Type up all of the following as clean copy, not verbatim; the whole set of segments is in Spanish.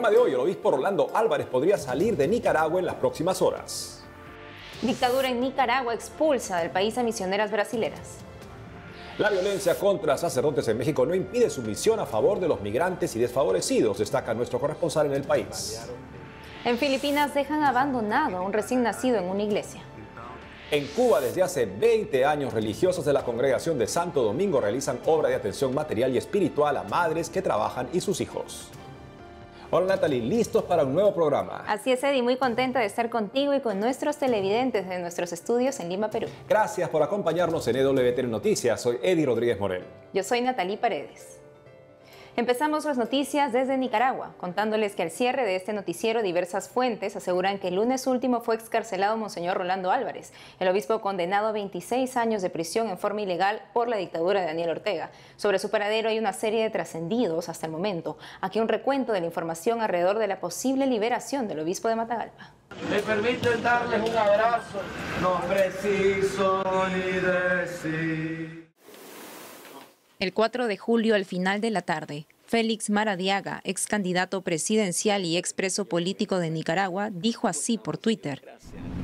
programa de hoy, el obispo Rolando Álvarez podría salir de Nicaragua en las próximas horas. Dictadura en Nicaragua expulsa del país a misioneras brasileras. La violencia contra sacerdotes en México no impide su misión a favor de los migrantes y desfavorecidos, destaca nuestro corresponsal en el país. En Filipinas dejan abandonado a un recién nacido en una iglesia. En Cuba, desde hace 20 años, religiosos de la Congregación de Santo Domingo realizan obra de atención material y espiritual a madres que trabajan y sus hijos. Hola Natalie, ¿listos para un nuevo programa? Así es, Eddie, muy contenta de estar contigo y con nuestros televidentes de nuestros estudios en Lima, Perú. Gracias por acompañarnos en EWTN Noticias. Soy Eddie Rodríguez Morel. Yo soy Natalie Paredes. Empezamos las noticias desde Nicaragua, contándoles que al cierre de este noticiero diversas fuentes aseguran que el lunes último fue excarcelado Monseñor Rolando Álvarez, el obispo condenado a 26 años de prisión en forma ilegal por la dictadura de Daniel Ortega. Sobre su paradero hay una serie de trascendidos hasta el momento. Aquí un recuento de la información alrededor de la posible liberación del obispo de Matagalpa. Me permiten darles un abrazo, no preciso ni decir. El 4 de julio, al final de la tarde, Félix Maradiaga, ex candidato presidencial y ex preso político de Nicaragua, dijo así por Twitter: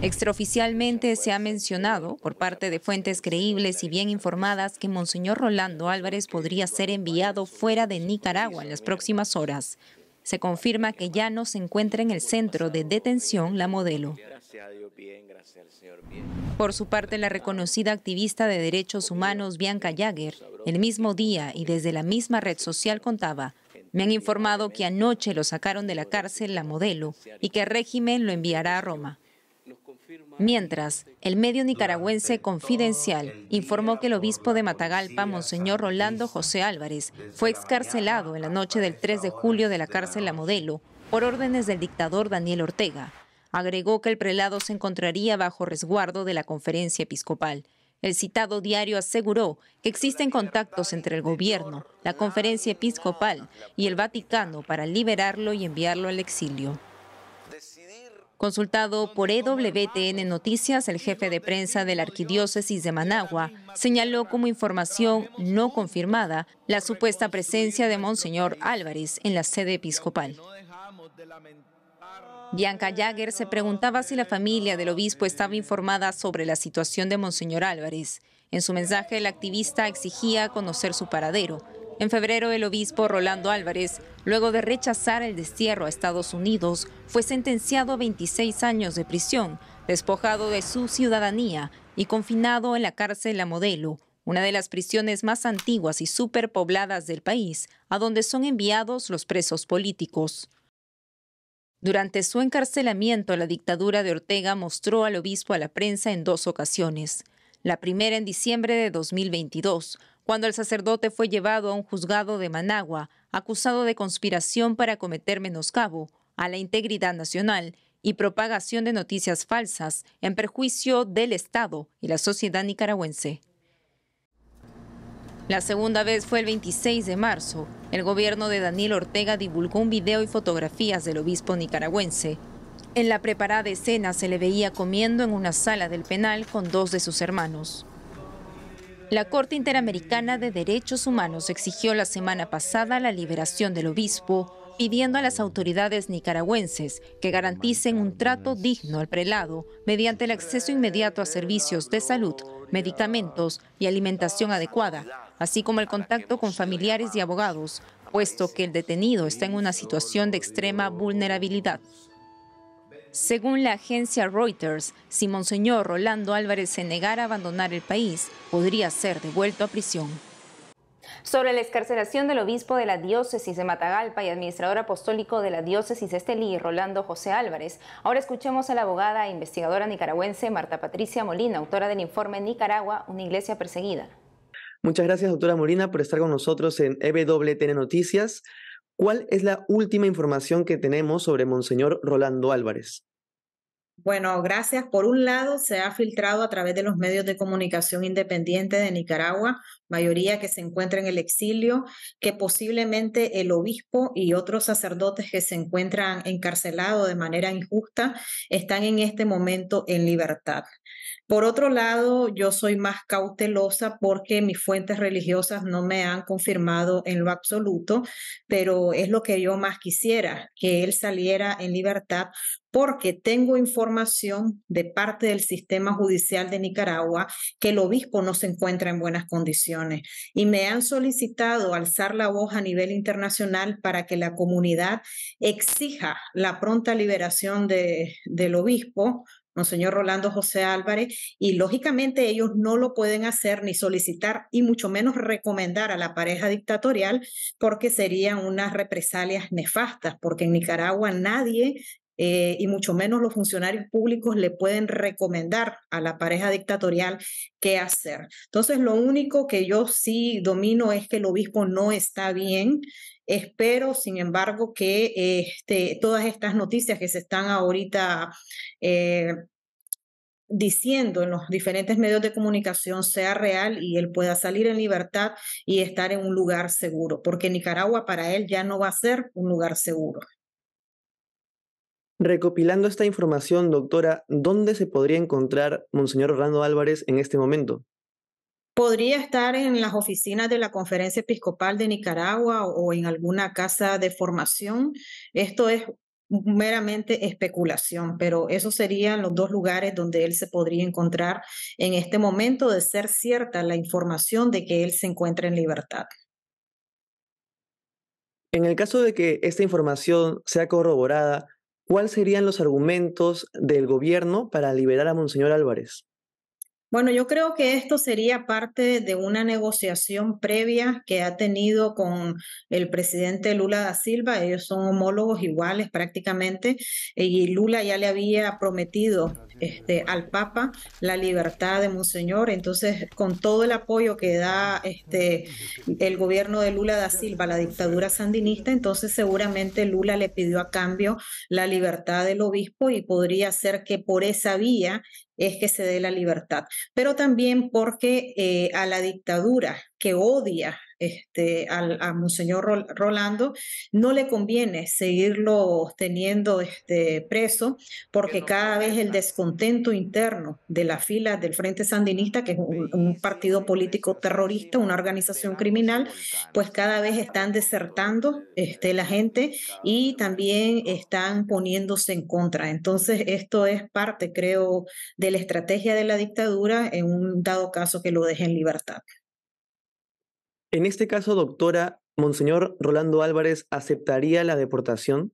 extraoficialmente se ha mencionado, por parte de fuentes creíbles y bien informadas, que Monseñor Rolando Álvarez podría ser enviado fuera de Nicaragua en las próximas horas. Se confirma que ya no se encuentra en el centro de detención La Modelo. Por su parte, la reconocida activista de derechos humanos Bianca Jagger, el mismo día y desde la misma red social contaba: me han informado que anoche lo sacaron de la cárcel La Modelo y que el régimen lo enviará a Roma. Mientras, el medio nicaragüense Confidencial informó que el obispo de Matagalpa, Monseñor Rolando José Álvarez, fue excarcelado en la noche del 3 de julio de la cárcel La Modelo por órdenes del dictador Daniel Ortega. Agregó que el prelado se encontraría bajo resguardo de la conferencia episcopal. El citado diario aseguró que existen contactos entre el gobierno, la conferencia episcopal y el Vaticano para liberarlo y enviarlo al exilio. Consultado por EWTN Noticias, el jefe de prensa de la Arquidiócesis de Managua señaló como información no confirmada la supuesta presencia de Monseñor Álvarez en la sede episcopal. Bianca Jagger se preguntaba si la familia del obispo estaba informada sobre la situación de Monseñor Álvarez. En su mensaje, el activista exigía conocer su paradero. En febrero, el obispo Rolando Álvarez, luego de rechazar el destierro a Estados Unidos, fue sentenciado a 26 años de prisión, despojado de su ciudadanía y confinado en la cárcel La Modelo, una de las prisiones más antiguas y superpobladas del país, a donde son enviados los presos políticos. Durante su encarcelamiento, la dictadura de Ortega mostró al obispo a la prensa en 2 ocasiones. La primera en diciembre de 2022, cuando el sacerdote fue llevado a un juzgado de Managua, acusado de conspiración para cometer menoscabo a la integridad nacional y propagación de noticias falsas en perjuicio del Estado y la sociedad nicaragüense. La segunda vez fue el 26 de marzo. El gobierno de Daniel Ortega divulgó un video y fotografías del obispo nicaragüense. En la preparada escena se le veía comiendo en una sala del penal con 2 de sus hermanos. La Corte Interamericana de Derechos Humanos exigió la semana pasada la liberación del obispo, pidiendo a las autoridades nicaragüenses que garanticen un trato digno al prelado mediante el acceso inmediato a servicios de salud, medicamentos y alimentación adecuada, así como el contacto con familiares y abogados, puesto que el detenido está en una situación de extrema vulnerabilidad. Según la agencia Reuters, si Monseñor Rolando Álvarez se negara a abandonar el país, podría ser devuelto a prisión. Sobre la excarcelación del obispo de la diócesis de Matagalpa y administrador apostólico de la diócesis de Estelí, Rolando José Álvarez, ahora escuchemos a la abogada e investigadora nicaragüense Marta Patricia Molina, autora del informe Nicaragua, una iglesia perseguida. Muchas gracias, doctora Molina, por estar con nosotros en EWTN Noticias. ¿Cuál es la última información que tenemos sobre Monseñor Rolando Álvarez? Bueno, gracias. Por un lado, se ha filtrado a través de los medios de comunicación independientes de Nicaragua mayoría que se encuentra en el exilio, que posiblemente el obispo y otros sacerdotes que se encuentran encarcelados de manera injusta están en este momento en libertad. Por otro lado, yo soy más cautelosa porque mis fuentes religiosas no me han confirmado en lo absoluto, pero es lo que yo más quisiera, que él saliera en libertad, porque tengo información de parte del sistema judicial de Nicaragua que el obispo no se encuentra en buenas condiciones y me han solicitado alzar la voz a nivel internacional para que la comunidad exija la pronta liberación del obispo, Monseñor Rolando José Álvarez, y lógicamente ellos no lo pueden hacer ni solicitar y mucho menos recomendar a la pareja dictatorial porque serían unas represalias nefastas, porque en Nicaragua nadie y mucho menos los funcionarios públicos le pueden recomendar a la pareja dictatorial qué hacer. Entonces, lo único que yo sí domino es que el obispo no está bien. Espero, sin embargo, que todas estas noticias que se están ahorita diciendo en los diferentes medios de comunicación sea real y él pueda salir en libertad y estar en un lugar seguro, porque Nicaragua para él ya no va a ser un lugar seguro. Recopilando esta información, doctora, ¿dónde se podría encontrar Monseñor Rolando Álvarez en este momento? Podría estar en las oficinas de la Conferencia Episcopal de Nicaragua o en alguna casa de formación. Esto es meramente especulación, pero esos serían los dos lugares donde él se podría encontrar en este momento, de ser cierta la información de que él se encuentra en libertad. En el caso de que esta información sea corroborada, ¿cuáles serían los argumentos del gobierno para liberar a Monseñor Álvarez? Bueno, yo creo que esto sería parte de una negociación previa que ha tenido con el presidente Lula da Silva. Ellos son homólogos iguales prácticamente y Lula ya le había prometido al Papa la libertad de Monseñor. Entonces, con todo el apoyo que da el gobierno de Lula da Silva a la dictadura sandinista, entonces seguramente Lula le pidió a cambio la libertad del obispo y podría ser que por esa vía es que se dé la libertad, pero también porque a la dictadura que odia a Monseñor Rolando no le conviene seguirlo teniendo preso, porque cada vez el descontento interno de las filas del Frente Sandinista, que es un partido político terrorista, una organización criminal, pues cada vez están desertando la gente y también están poniéndose en contra. Entonces esto es parte, creo, de la estrategia de la dictadura en un dado caso que lo deje en libertad. En este caso, doctora, ¿Monseñor Rolando Álvarez aceptaría la deportación?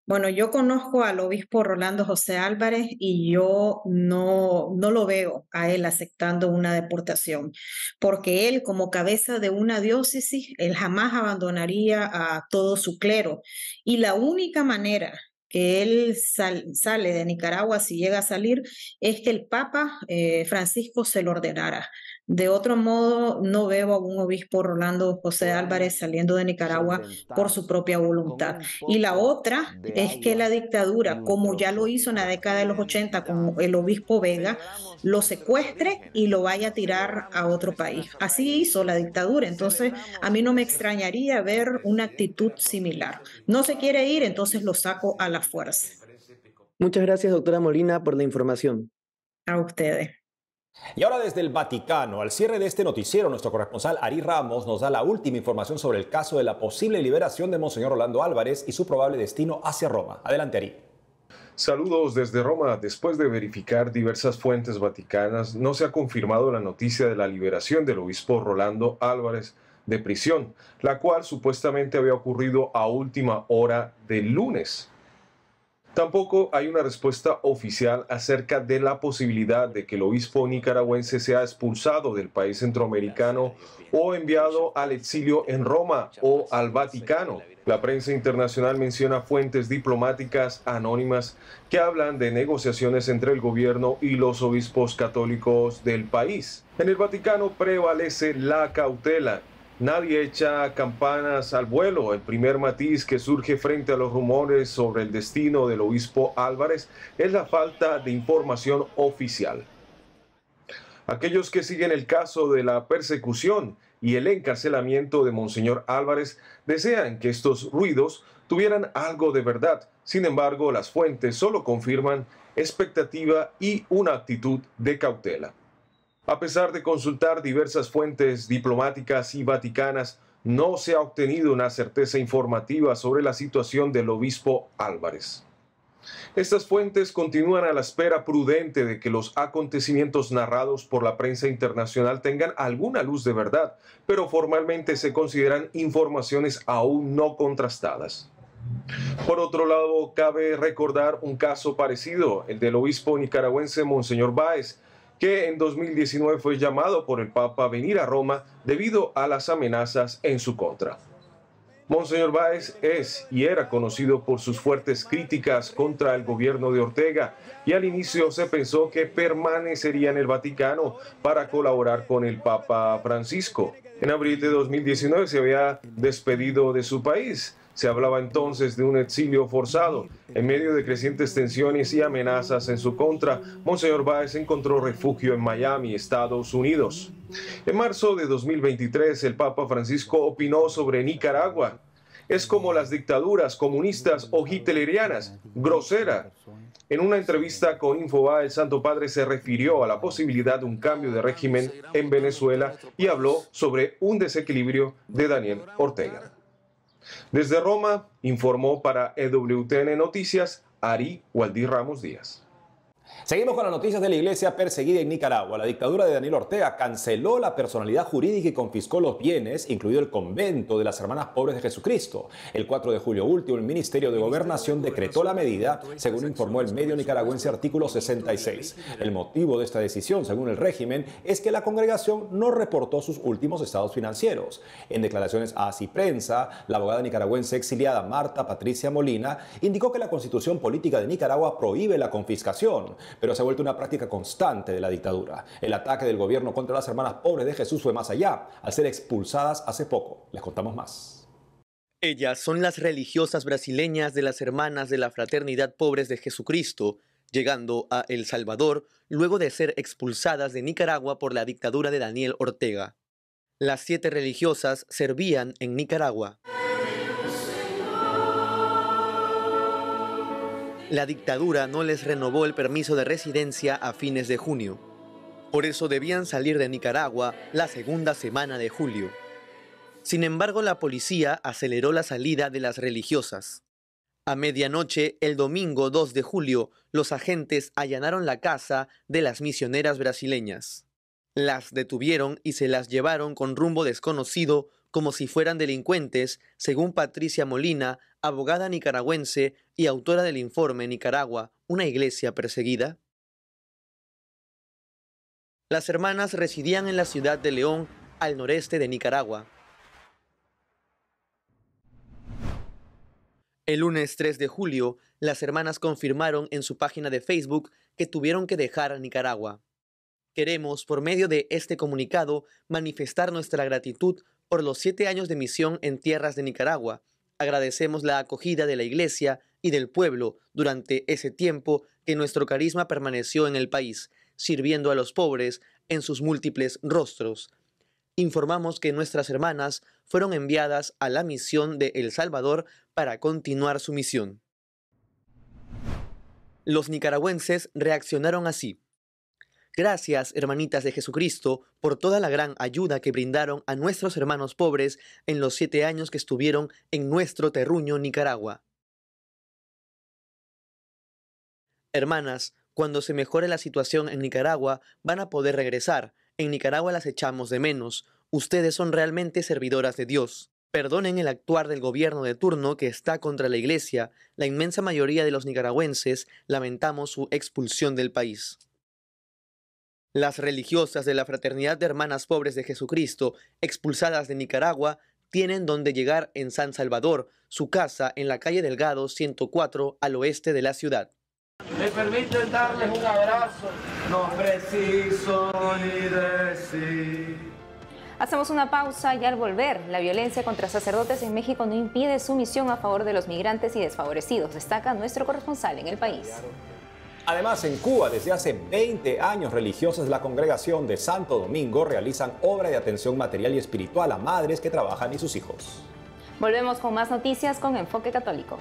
Bueno, yo conozco al obispo Rolando José Álvarez y yo no lo veo a él aceptando una deportación, porque él, como cabeza de una diócesis, él jamás abandonaría a todo su clero. Y la única manera que él sale de Nicaragua, si llega a salir, es que el Papa Francisco se lo ordenara. De otro modo, no veo a un obispo Rolando José Álvarez saliendo de Nicaragua por su propia voluntad. Y la otra es que la dictadura, como ya lo hizo en la década de los 80 con el obispo Vega, lo secuestre y lo vaya a tirar a otro país. Así hizo la dictadura. Entonces, a mí no me extrañaría ver una actitud similar. No se quiere ir, entonces lo saco a la fuerza. Muchas gracias, doctora Molina, por la información. A ustedes. Y ahora desde el Vaticano, al cierre de este noticiero, nuestro corresponsal Ari Ramos nos da la última información sobre el caso de la posible liberación de Monseñor Rolando Álvarez y su probable destino hacia Roma. Adelante, Ari. Saludos desde Roma. Después de verificar diversas fuentes vaticanas, no se ha confirmado la noticia de la liberación del obispo Rolando Álvarez de prisión, la cual supuestamente había ocurrido a última hora del lunes. Tampoco hay una respuesta oficial acerca de la posibilidad de que el obispo nicaragüense sea expulsado del país centroamericano o enviado al exilio en Roma o al Vaticano. La prensa internacional menciona fuentes diplomáticas anónimas que hablan de negociaciones entre el gobierno y los obispos católicos del país. En el Vaticano prevalece la cautela. Nadie echa campanas al vuelo. El primer matiz que surge frente a los rumores sobre el destino del obispo Álvarez es la falta de información oficial. Aquellos que siguen el caso de la persecución y el encarcelamiento de Monseñor Álvarez desean que estos ruidos tuvieran algo de verdad. Sin embargo, las fuentes solo confirman expectativa y una actitud de cautela. A pesar de consultar diversas fuentes diplomáticas y vaticanas, no se ha obtenido una certeza informativa sobre la situación del obispo Álvarez. Estas fuentes continúan a la espera prudente de que los acontecimientos narrados por la prensa internacional tengan alguna luz de verdad, pero formalmente se consideran informaciones aún no contrastadas. Por otro lado, cabe recordar un caso parecido, el del obispo nicaragüense Monseñor Báez, que en 2019 fue llamado por el Papa a venir a Roma debido a las amenazas en su contra. Monseñor Báez es y era conocido por sus fuertes críticas contra el gobierno de Ortega y al inicio se pensó que permanecería en el Vaticano para colaborar con el Papa Francisco. En abril de 2019 se había despedido de su país. Se hablaba entonces de un exilio forzado. En medio de crecientes tensiones y amenazas en su contra, Monseñor Báez encontró refugio en Miami, Estados Unidos. En marzo de 2023, el Papa Francisco opinó sobre Nicaragua. Es como las dictaduras comunistas o hitlerianas, grosera. En una entrevista con Infobae, el Santo Padre se refirió a la posibilidad de un cambio de régimen en Venezuela y habló sobre un desequilibrio de Daniel Ortega. Desde Roma, informó para EWTN Noticias, Ari Waldir Ramos Díaz. Seguimos con las noticias de la iglesia perseguida en Nicaragua. La dictadura de Daniel Ortega canceló la personalidad jurídica y confiscó los bienes, incluido el convento de las Hermanas Pobres de Jesucristo. El 4 de julio último, el Ministerio de Gobernación decretó la medida, según informó el medio nicaragüense Artículo 66. El motivo de esta decisión, según el régimen, es que la congregación no reportó sus últimos estados financieros. En declaraciones a Así Prensa, la abogada nicaragüense exiliada Marta Patricia Molina indicó que la Constitución Política de Nicaragua prohíbe la confiscación, pero se ha vuelto una práctica constante de la dictadura. El ataque del gobierno contra las Hermanas Pobres de Jesús fue más allá, al ser expulsadas hace poco. Les contamos más. Ellas son las religiosas brasileñas de las Hermanas de la Fraternidad Pobres de Jesucristo, llegando a El Salvador luego de ser expulsadas de Nicaragua por la dictadura de Daniel Ortega. Las 7 religiosas servían en Nicaragua. La dictadura no les renovó el permiso de residencia a fines de junio. Por eso debían salir de Nicaragua la segunda semana de julio. Sin embargo, la policía aceleró la salida de las religiosas. A medianoche, el domingo 2 de julio, los agentes allanaron la casa de las misioneras brasileñas. Las detuvieron y se las llevaron con rumbo desconocido como si fueran delincuentes, según Patricia Molina, abogada nicaragüense y autora del informe Nicaragua, una iglesia perseguida. Las hermanas residían en la ciudad de León, al noreste de Nicaragua. El lunes 3 de julio, las hermanas confirmaron en su página de Facebook que tuvieron que dejar Nicaragua. Queremos, por medio de este comunicado, manifestar nuestra gratitud por los 7 años de misión en tierras de Nicaragua. Agradecemos la acogida de la Iglesia y del pueblo durante ese tiempo que nuestro carisma permaneció en el país, sirviendo a los pobres en sus múltiples rostros. Informamos que nuestras hermanas fueron enviadas a la misión de El Salvador para continuar su misión. Los nicaragüenses reaccionaron así. Gracias, hermanitas de Jesucristo, por toda la gran ayuda que brindaron a nuestros hermanos pobres en los 7 años que estuvieron en nuestro terruño Nicaragua. Hermanas, cuando se mejore la situación en Nicaragua, van a poder regresar. En Nicaragua las echamos de menos. Ustedes son realmente servidoras de Dios. Perdonen el actuar del gobierno de turno que está contra la Iglesia. La inmensa mayoría de los nicaragüenses lamentamos su expulsión del país. Las religiosas de la Fraternidad de Hermanas Pobres de Jesucristo, expulsadas de Nicaragua, tienen donde llegar en San Salvador, su casa en la calle Delgado 104 al oeste de la ciudad. Me permiten darles un abrazo, no preciso ni decir. Hacemos una pausa y al volver, la violencia contra sacerdotes en México no impide su misión a favor de los migrantes y desfavorecidos, destaca nuestro corresponsal en el país. Además, en Cuba, desde hace 20 años, religiosos de la Congregación de Santo Domingo realizan obra de atención material y espiritual a madres que trabajan y sus hijos. Volvemos con más noticias con Enfoque Católico.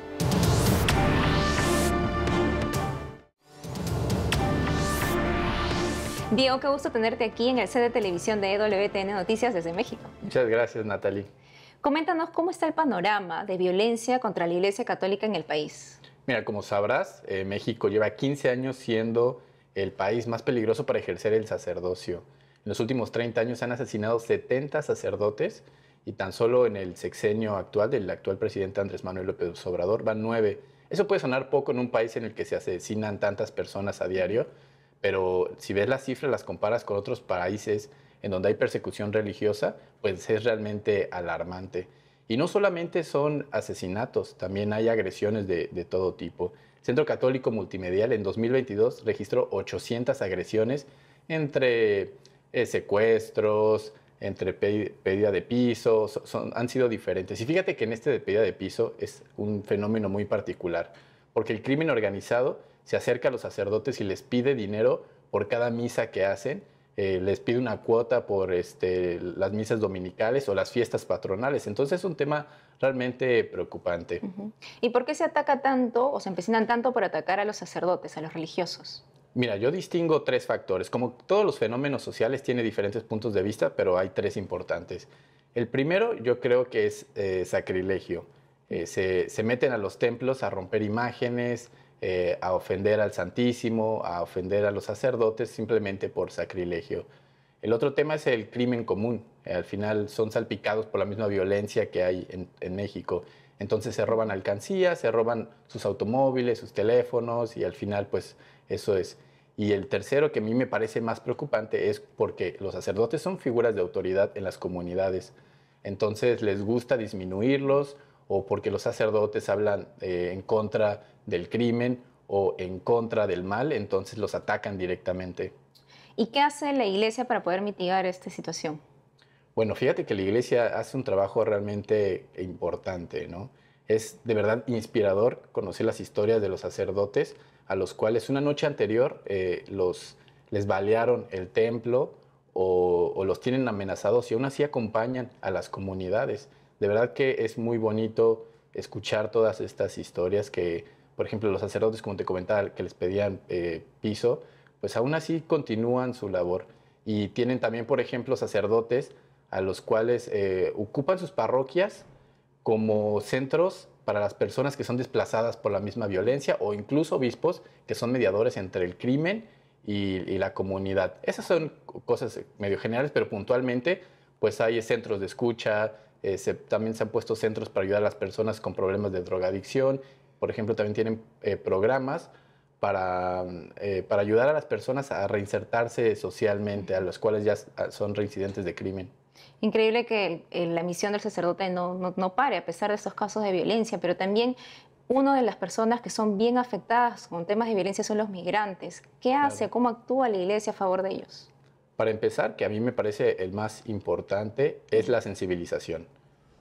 Diego, qué gusto tenerte aquí en el set de televisión de EWTN Noticias desde México. Muchas gracias, Natalie. Coméntanos cómo está el panorama de violencia contra la Iglesia Católica en el país. Mira, como sabrás, México lleva 15 años siendo el país más peligroso para ejercer el sacerdocio. En los últimos 30 años se han asesinado 70 sacerdotes y tan solo en el sexenio actual del actual presidente Andrés Manuel López Obrador van 9. Eso puede sonar poco en un país en el que se asesinan tantas personas a diario, pero si ves las cifras, las comparas con otros países en donde hay persecución religiosa, pues es realmente alarmante. Y no solamente son asesinatos, también hay agresiones de todo tipo. El Centro Católico Multimedial en 2022 registró 800 agresiones entre secuestros, entre pedida de piso, han sido diferentes. Y fíjate que en este de pedida de piso es un fenómeno muy particular, porque el crimen organizado se acerca a los sacerdotes y les pide dinero por cada misa que hacen, les pide una cuota por las misas dominicales o las fiestas patronales. Entonces es un tema realmente preocupante. ¿Y por qué se ataca tanto o se empecinan tanto por atacar a los sacerdotes, a los religiosos? Mira, yo distingo 3 factores. Como todos los fenómenos sociales tiene diferentes puntos de vista, pero hay 3 importantes. El primero yo creo que es sacrilegio. Se meten a los templos a romper imágenes, a ofender al Santísimo, a ofender a los sacerdotes simplemente por sacrilegio. El otro tema es el crimen común. Al final son salpicados por la misma violencia que hay en México. Entonces se roban alcancías, se roban sus automóviles, sus teléfonos y al final pues eso es. Y el tercero que a mí me parece más preocupante es porque los sacerdotes son figuras de autoridad en las comunidades. Entonces les gusta disminuirlos o porque los sacerdotes hablan en contra del crimen o en contra del mal, entonces los atacan directamente. ¿Y qué hace la Iglesia para poder mitigar esta situación? Bueno, fíjate que la Iglesia hace un trabajo realmente importante, ¿no? Es de verdad inspirador conocer las historias de los sacerdotes a los cuales una noche anterior les balearon el templo o los tienen amenazados y aún así acompañan a las comunidades. De verdad que es muy bonito escuchar todas estas historias que, por ejemplo, los sacerdotes, como te comentaba, que les pedían piso, pues aún así continúan su labor. Y tienen también, por ejemplo, sacerdotes a los cuales ocupan sus parroquias como centros para las personas que son desplazadas por la misma violencia o incluso obispos que son mediadores entre el crimen y la comunidad. Esas son cosas medio generales, pero puntualmente pues hay centros de escucha, también se han puesto centros para ayudar a las personas con problemas de drogadicción. Por ejemplo, también tienen programas para ayudar a las personas a reinsertarse socialmente, a los cuales ya son reincidentes de crimen. Increíble que la misión del sacerdote no pare a pesar de estos casos de violencia, pero también una de las personas que son bien afectadas con temas de violencia son los migrantes. ¿Qué hace? Claro. ¿Cómo actúa la Iglesia a favor de ellos? Para empezar, que a mí me parece el más importante, es la sensibilización.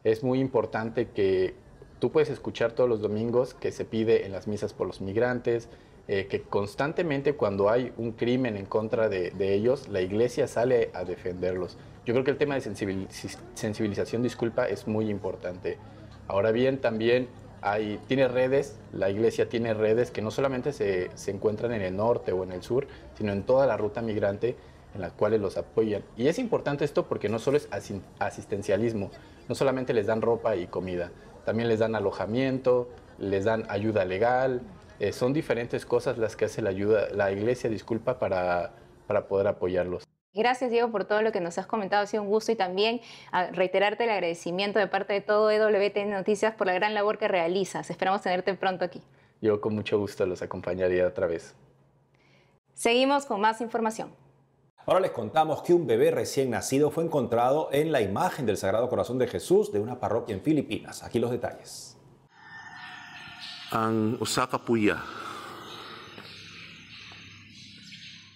Es muy importante que tú puedes escuchar todos los domingos que se pide en las misas por los migrantes, que constantemente cuando hay un crimen en contra de ellos, la Iglesia sale a defenderlos. Yo creo que el tema de sensibilización, es muy importante. Ahora bien, también tiene redes, la Iglesia tiene redes que no solamente se encuentran en el norte o en el sur, sino en toda la ruta migrante en las cuales los apoyan. Y es importante esto porque no solo es asistencialismo, no solamente les dan ropa y comida, también les dan alojamiento, les dan ayuda legal, son diferentes cosas las que hace la Iglesia, para poder apoyarlos. Gracias, Diego, por todo lo que nos has comentado. Ha sido un gusto y también reiterarte el agradecimiento de parte de todo EWTN Noticias por la gran labor que realizas. Esperamos tenerte pronto aquí. Yo con mucho gusto los acompañaría otra vez. Seguimos con más información. Ahora les contamos que un bebé recién nacido fue encontrado en la imagen del Sagrado Corazón de Jesús de una parroquia en Filipinas. Aquí los detalles.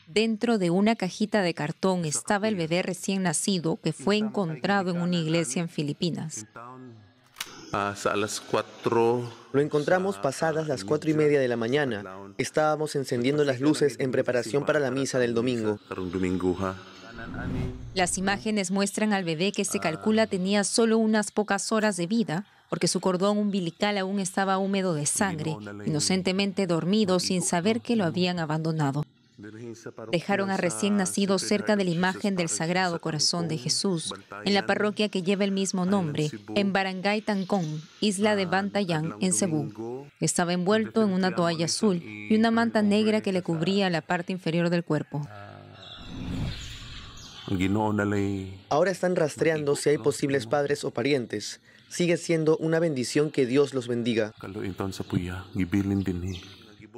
Dentro de una cajita de cartón estaba el bebé recién nacido que fue encontrado en una iglesia en Filipinas. a las 4. Lo encontramos pasadas las 4:30 de la mañana. Estábamos encendiendo las luces en preparación para la misa del domingo. Las imágenes muestran al bebé que se calcula tenía solo unas pocas horas de vida, porque su cordón umbilical aún estaba húmedo de sangre, inocentemente dormido sin saber que lo habían abandonado. Dejaron a recién nacido cerca de la imagen del Sagrado Corazón de Jesús, en la parroquia que lleva el mismo nombre, en Barangay Tangkong, isla de Bantayan, en Cebú. Estaba envuelto en una toalla azul y una manta negra que le cubría la parte inferior del cuerpo. Ahora están rastreando si hay posibles padres o parientes. Sigue siendo una bendición que Dios los bendiga.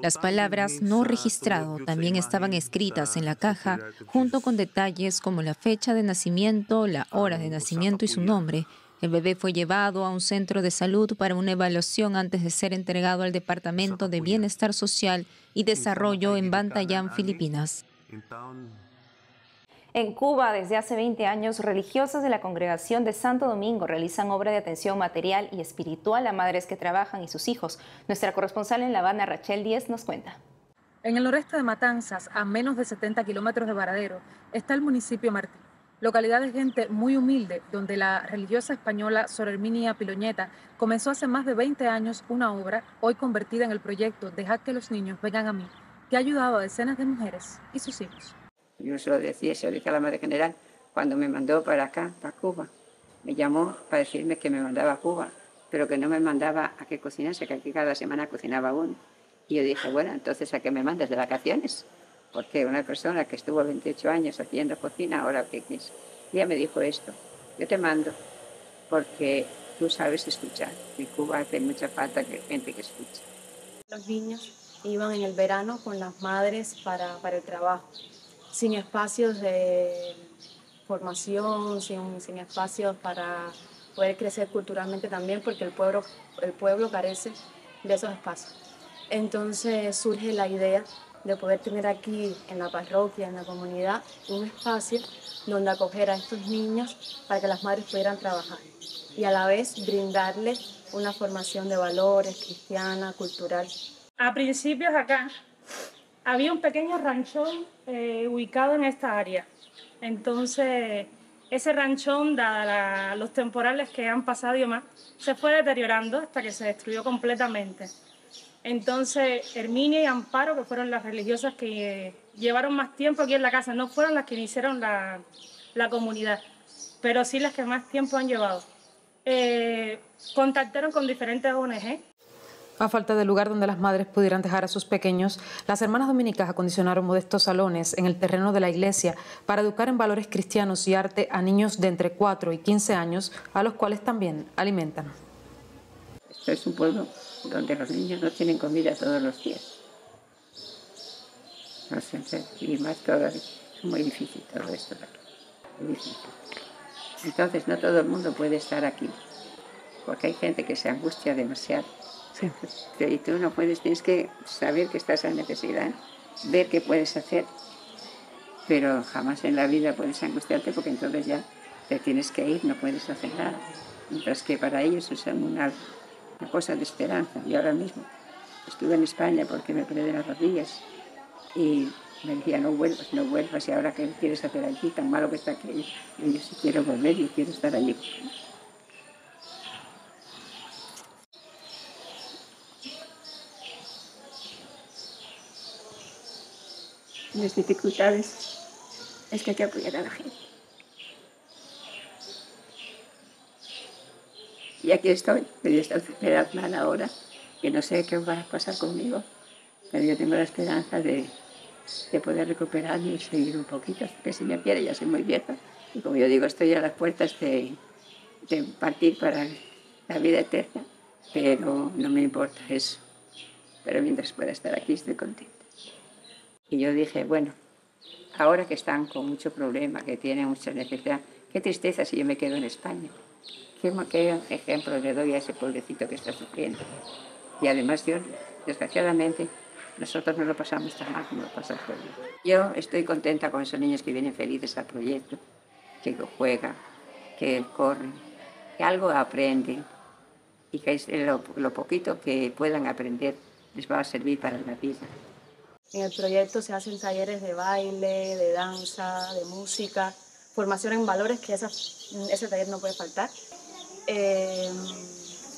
Las palabras "no registrado" también estaban escritas en la caja, junto con detalles como la fecha de nacimiento, la hora de nacimiento y su nombre. El bebé fue llevado a un centro de salud para una evaluación antes de ser entregado al Departamento de Bienestar Social y Desarrollo en Bantayan, Filipinas. En Cuba, desde hace 20 años, religiosas de la Congregación de Santo Domingo realizan obra de atención material y espiritual a madres que trabajan y sus hijos. Nuestra corresponsal en La Habana, Rachel Díez, nos cuenta. En el noreste de Matanzas, a menos de 70 kilómetros de Varadero, está el municipio Martí, localidad de gente muy humilde, donde la religiosa española Sor Herminia Piloñeta comenzó hace más de 20 años una obra, hoy convertida en el proyecto Dejad que los niños vengan a mí, que ha ayudado a decenas de mujeres y sus hijos. Yo se lo dije a la Madre General cuando me mandó para acá, para Cuba. Me llamó para decirme que me mandaba a Cuba, pero que no me mandaba a que cocinase, que aquí cada semana cocinaba uno. Y yo dije, bueno, entonces ¿a qué me mandas de vacaciones? Porque una persona que estuvo 28 años haciendo cocina, ahora ¿qué es? Y ella me dijo esto, yo te mando porque tú sabes escuchar. En Cuba hace mucha falta que gente que escuche. Los niños iban en el verano con las madres para el trabajo, sin espacios de formación, sin espacios para poder crecer culturalmente también, porque el pueblo carece de esos espacios. Entonces surge la idea de poder tener aquí en la parroquia, en la comunidad, un espacio donde acoger a estos niños para que las madres pudieran trabajar y a la vez brindarles una formación de valores cristiana, cultural. A principios acá había un pequeño ranchón ubicado en esta área. Entonces, ese ranchón, dada los temporales que han pasado y demás, se fue deteriorando hasta que se destruyó completamente. Entonces, Herminia y Amparo, que fueron las religiosas que llevaron más tiempo aquí en la casa, no fueron las que iniciaron la comunidad, pero sí las que más tiempo han llevado. Contactaron con diferentes ONG. A falta de lugar donde las madres pudieran dejar a sus pequeños, las hermanas dominicas acondicionaron modestos salones en el terreno de la iglesia para educar en valores cristianos y arte a niños de entre 4 y 15 años, a los cuales también alimentan. Esto es un pueblo donde los niños no tienen comida todos los días. No sé, y más todo, es muy difícil todo esto de aquí. Muy difícil. Entonces no todo el mundo puede estar aquí, porque hay gente que se angustia demasiado. Sí. Y tú no puedes, tienes que saber que estás en necesidad, ver qué puedes hacer, pero jamás en la vida puedes angustiarte porque entonces ya te tienes que ir, no puedes hacer nada. Mientras que para ellos es una cosa de esperanza. Y ahora mismo estuve en España porque me operé de las rodillas y me decía, no vuelvas, y ahora qué quieres hacer aquí, tan malo que está aquello. Y yo sí quiero volver y quiero estar allí. Las dificultades es que hay que apoyar a la gente. Y aquí estoy, pero esta enfermedad mala ahora, que no sé qué va a pasar conmigo, pero yo tengo la esperanza de poder recuperarme y seguir un poquito, que si me pierde ya soy muy vieja. Y como yo digo, estoy a las puertas de partir para la vida eterna, pero no me importa eso. Pero mientras pueda estar aquí estoy contenta. Y yo dije, bueno, ahora que están con mucho problema, que tienen mucha necesidad, qué tristeza si yo me quedo en España. ¿Qué ejemplo le doy a ese pobrecito que está sufriendo? Y además, yo, desgraciadamente, nosotros no lo pasamos tan mal como lo pasa el pueblo. Yo estoy contenta con esos niños que vienen felices al proyecto, que juegan, que corren, que algo aprenden. y que es lo poquito que puedan aprender les va a servir para la vida. En el proyecto se hacen talleres de baile, de danza, de música, formación en valores, que ese taller no puede faltar,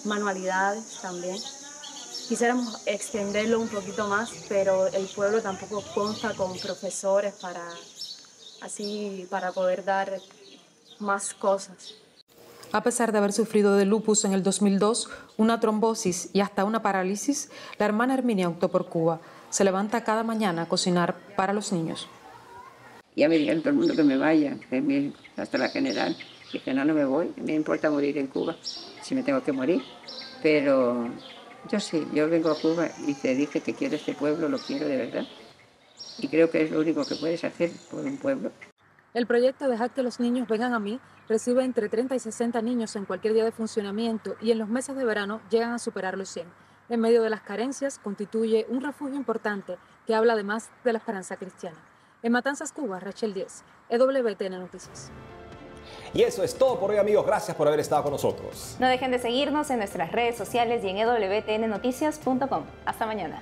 manualidades también. Quisiéramos extenderlo un poquito más, pero el pueblo tampoco consta con profesores para poder dar más cosas. A pesar de haber sufrido de lupus en el 2002, una trombosis y hasta una parálisis, la hermana Herminia optó por Cuba. Se levanta cada mañana a cocinar para los niños. Ya me dijeron todo el mundo que me vaya, hasta la general. Dije, no me voy, no me importa morir en Cuba, si me tengo que morir. Pero yo sí, yo vengo a Cuba y te dije que quiero este pueblo, lo quiero de verdad. Y creo que es lo único que puedes hacer por un pueblo. El proyecto Dejad que los niños vengan a mí recibe entre 30 y 60 niños en cualquier día de funcionamiento y en los meses de verano llegan a superar los 100. En medio de las carencias, constituye un refugio importante que habla además de la esperanza cristiana. En Matanzas, Cuba, Rachel Díez, EWTN Noticias. Y eso es todo por hoy, amigos. Gracias por haber estado con nosotros. No dejen de seguirnos en nuestras redes sociales y en ewtnnoticias.com. Hasta mañana.